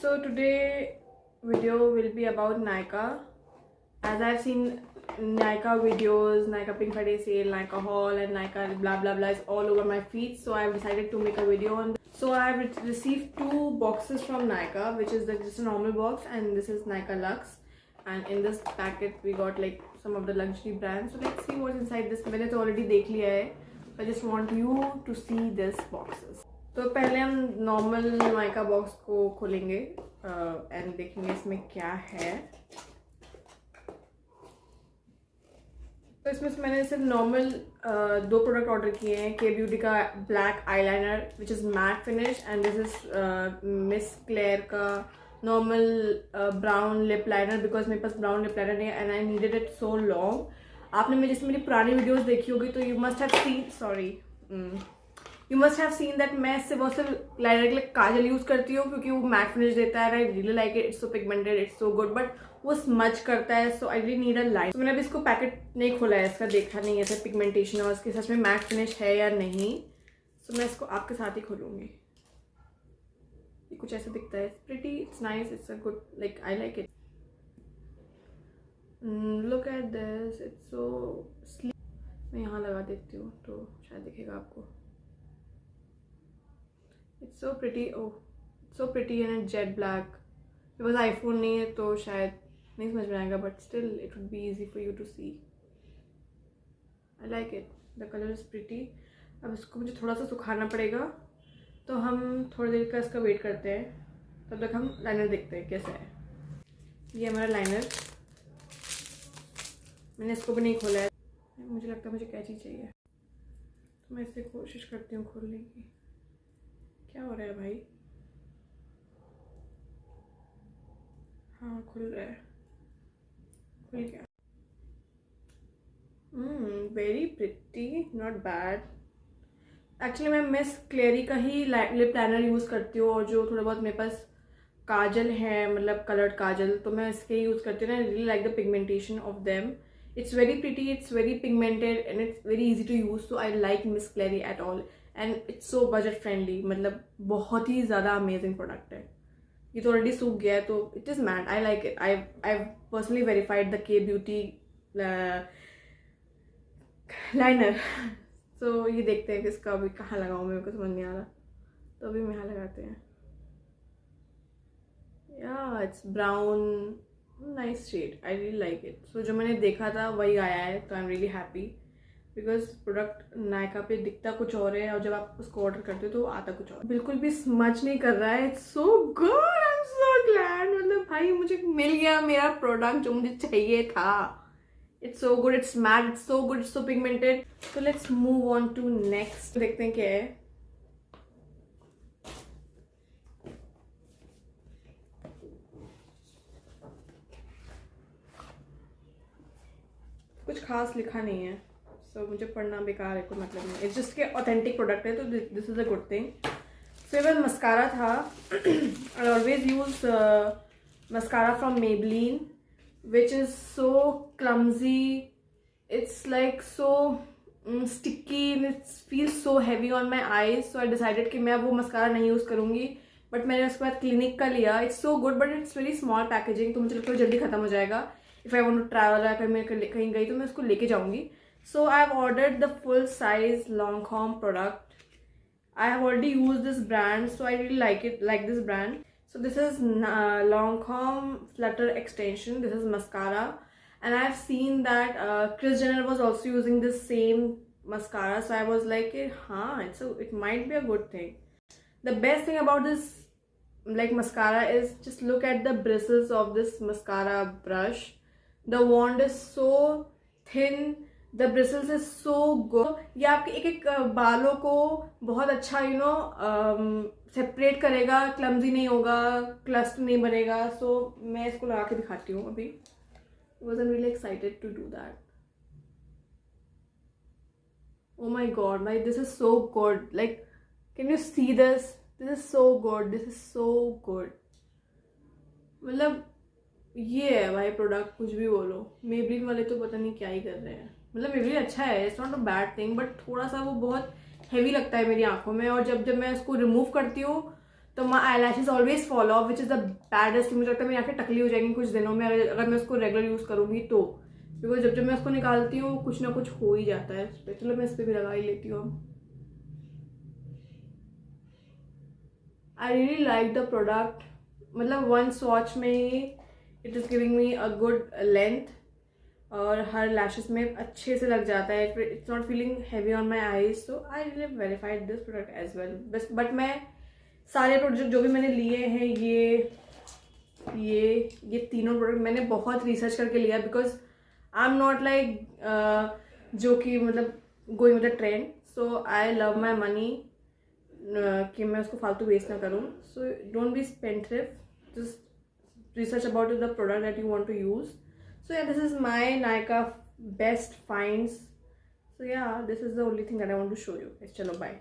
So today video will be about Nykaa. As I've seen Nykaa videos, Nykaa Pink Friday sale, Nykaa haul and Nykaa blah blah blah is all over my feed. So I've decided to make a video on this. So I've received two boxes from Nykaa, which is just a normal box, and this is Nykaa Luxe. And in this packet we got like some of the luxury brands. So let's see what's inside this. मैंने तो already देख लिया है. I just want you to see this boxes. तो पहले हम normal Nykaa box को खोलेंगे एंड देखेंगे इसमें क्या है. तो इसमें से मैंने सिर्फ नॉर्मल दो प्रोडक्ट ऑर्डर किए हैं. के ब्यूटी का black eyeliner which is matte finish, and this is miss Claire का normal brown lip liner, because मेरे पास ब्राउन लिप लाइनर नहीं है and I needed it so long. आपने जैसे मेरी पुरानी वीडियोस देखी होगी तो you must have seen that मैं सिर्फ और सिर्फ लाइनर के लिए काजल यूज करती हूँ क्योंकि वो मैट फिनिश देता है. I really like it. It's so pigmented, it's so good, but वो स्मच करता है. So I really need a line. तो मैंने अभी इसको पैकेट नहीं खोला है, इसका देखा नहीं है पिगमेंटेशन और इसके सच में मैट फिनिश है या नहीं. सो मैं इसको आपके साथ ही खोलूंगी. ये कुछ ऐसा दिखता है. It's pretty, it's nice, it's a good, like I like it. Look at this, it's so sleek. मैं यहाँ लगा देती हूँ तो शायद दिखेगा आपको. It's so pretty. Oh, so pretty and jet black. मेरे पास आईफोन नहीं है तो शायद नहीं समझ में आएगा, but still it would be easy for you to see. I like it. The colour is pretty. अब इसको मुझे थोड़ा सा सुखाना पड़ेगा, तो हम थोड़ी देर का इसका वेट करते हैं. तब तक हम लाइनर देखते हैं कैसा है. ये हमारा लाइनर. मैंने इसको भी नहीं खोला है. मुझे लगता है मुझे कैंची चाहिए, तो मैं इसे कोशिश करती हूँ खोलने की. क्या हो रहा है भाई? हाँ, खुल रहा है. खुल गया. Very pretty, not bad. Actually मैं मिस क्लेरी का ही लिप लाइनर यूज़ करती हूँ, और जो थोड़ा बहुत मेरे पास काजल है, मतलब कलर्ड काजल, तो मैं इसके यूज़ करती हूँ. I really like the pigmentation of them. It's very pretty, it's very pigmented, and it's very easy to use. So I like Miss Clary at all, and it's so budget friendly. मतलब बहुत ही ज़्यादा amazing product है. ये तो already सूख गया है, तो it is matte. I like it. I've personally verified the K Beauty liner. So ये देखते हैं कि इसका अभी कहाँ लगाऊँ. मेरे को समझ नहीं आ रहा, तो अभी हम यहाँ लगाते हैं. Yeah, it's brown. Nice shade. I really like it. So जो मैंने देखा था वही आया है, तो I am really happy, because product Nykaa पे दिखता कुछ और है और जब आप उसको ऑर्डर करते हो तो आता कुछ और. बिल्कुल भी स्मच नहीं कर रहा है. It's so good. I am so glad. मतलब भाई मुझे मिल गया मेरा प्रोडक्ट जो मुझे चाहिए था. It's so good, it's matte, it's so good, it's so pigmented. So let's move on to next. देखते हैं क्या है. कुछ खास लिखा नहीं है, सो मुझे पढ़ना बेकार है, कोई मतलब नहीं. इट्स जस्ट के ऑथेंटिक प्रोडक्ट है, तो this is a good thing. So ये मस्कारा था. I always use mascara from Maybelline, which is so clumsy. It's like so sticky and it's feels so heavy on my eyes. So I decided कि मैं वो mascara नहीं use करूँगी, but मैंने उसके बाद क्लिनिक का लिया. It's so good, but it's very small packaging, तो मुझे लगता है जल्दी खत्म हो जाएगा. If I want to travel, अगर मैं कहीं गई तो मैं उसको लेके जाऊंगी. So I have ordered the full size Lancome product. I have already use this brand, so I really like this brand. So this is Lancome flutter extension. This is mascara, and I have seen that Kris Jenner was also using this same mascara. So I was like, हाँ, it might be a good thing. The best thing about this like mascara is just look at the bristles of this mascara brush. The wand is so thin, the bristles is so good. ये आपके एक एक बालों को बहुत अच्छा separate करेगा. Clumsy नहीं होगा, क्लस्ट नहीं बनेगा. सो मैं इसको लगा के दिखाती हूँ अभी. Was I'm really excited to do that. Oh my god, like this is so good. Like, can you see this? This is so good. This is so good. मतलब ये है भाई प्रोडक्ट. कुछ भी बोलो, मेबलिन वाले तो पता नहीं क्या ही कर रहे हैं. मतलब मेबलिन अच्छा है, it's not a bad thing, but थोड़ा सा वो बहुत हैवी लगता है मेरी आंखों में. और जब मैं उसको रिमूव करती हूँ तो my eye lashes always fall off, which is the baddest. मुझे लगता है मेरी आंखें टकली हो जाएंगी कुछ दिनों में अगर मैं उसको रेगुलर यूज़ करूँगी तो, बिकॉज जब मैं उसको निकालती हूँ कुछ ना कुछ हो ही जाता है उस पर। चलो मैं इस पर भी लगा ही लेती हूँ। I really like the product, मतलब वन स्वॉच में ही it is giving me a good length और हर लैशेस में अच्छे से लग जाता है। It's not feeling heavy on my eyes, so I really verified this product as well. बस बट मैं सारे प्रोडक्ट जो भी मैंने लिए हैं ये तीनों प्रोडक्ट मैंने बहुत रिसर्च करके लिया, because I am not like जो कि मतलब going with the trend. So I love my money कि मैं उसको फालतू वेस्ट ना करूँ। So don't be spendthrift, just research about the product that you want to use. So yeah, this is my Nykaa best finds. So yeah, this is the only thing that I want to show you. Chalo, bye.